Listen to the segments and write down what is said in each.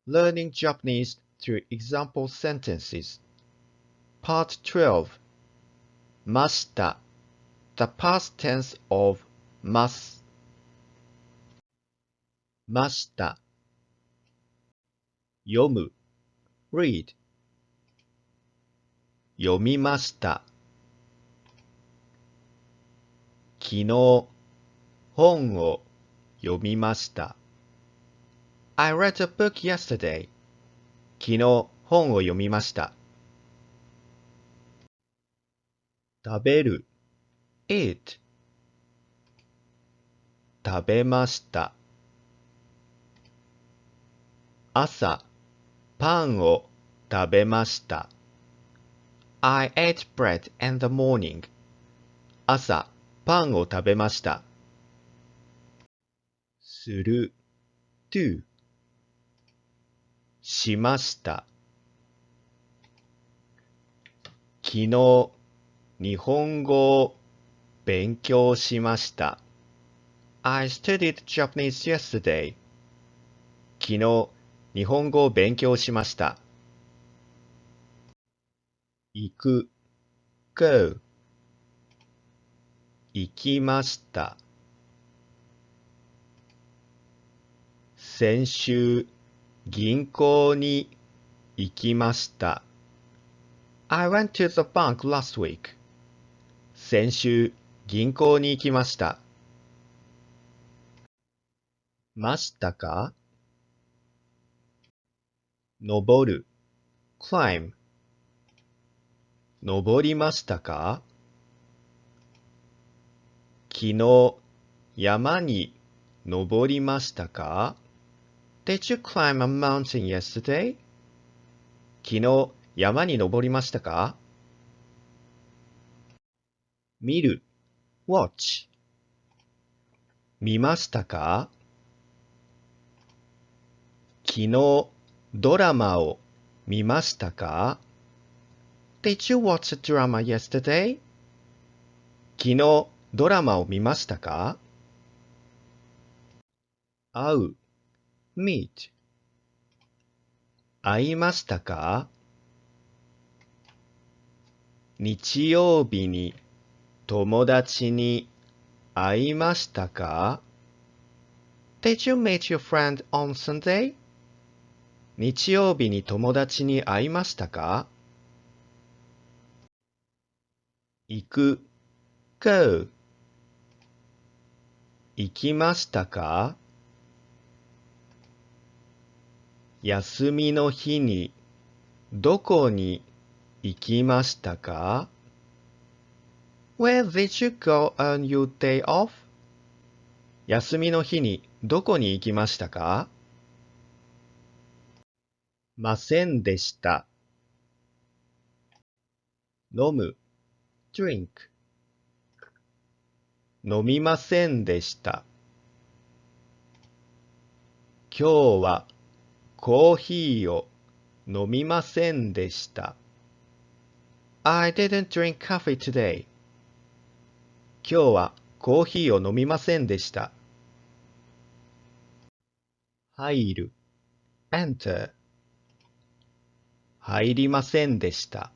Learning Japanese through example sentences. Part 12. ました。The past tense of ます。ました。読む。read。読みました。昨日、本を読みました。I read a book yesterday. 昨日、本を読みました。食べる。eat。食べました。朝、パンを食べました。I ate bread in the morning. 朝、パンを食べました。する。do。しました。昨日、日本語を勉強しました。I studied Japanese yesterday. 昨日、日本語を勉強しました。行く。go。行きました。先週、銀行に行きました。I went to the bank last week. 先週、銀行に行きました。ましたか？登る。climb。登りましたか？昨日、山に登りましたか？ Did you climb a mountain yesterday? 昨日、山に登りましたか？見る。watch。見ましたか？昨日、ドラマを見ましたか？ Did you watch a drama yesterday? 昨日、ドラマを見ましたか？会う。meet。会いましたか？日曜日に友達に会いましたか？ Did you meet your friend on Sunday? 日曜日に友達に会いましたか？行く。go。行きましたか？休みの日にどこに行きましたか？ Where did you go on your day off? 休みの日にどこに行きましたか？ませんでした。飲む。drink。飲みませんでした。今日はコーヒーを飲みませんでした。I didn't drink coffee today. 今日はコーヒーを飲みませんでした。入る。enter。入りませんでした。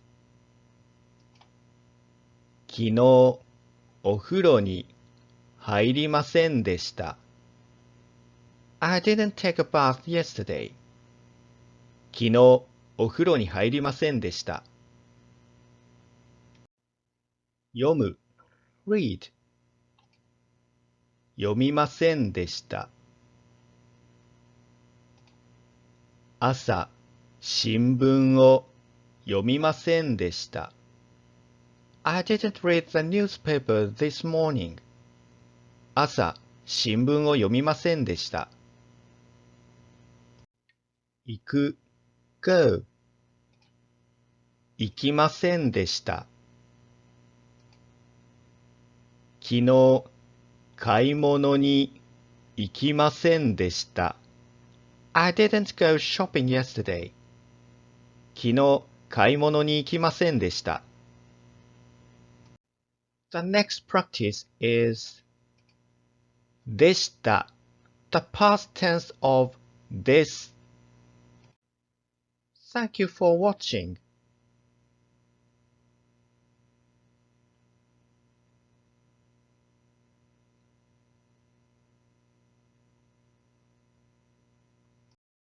昨日、お風呂に入りませんでした。I didn't take a bath yesterday. 昨日、お風呂に入りませんでした。読む。read。読みませんでした。朝、新聞を読みませんでした。I didn't read the newspaper this morning. 朝、新聞を読みませんでした。行く。go。行きませんでした。昨日、買い物に行きませんでした。I didn't go shopping yesterday. 昨日、買い物に行きませんでした。The next practice is でした。The past tense of this Thank you for watching.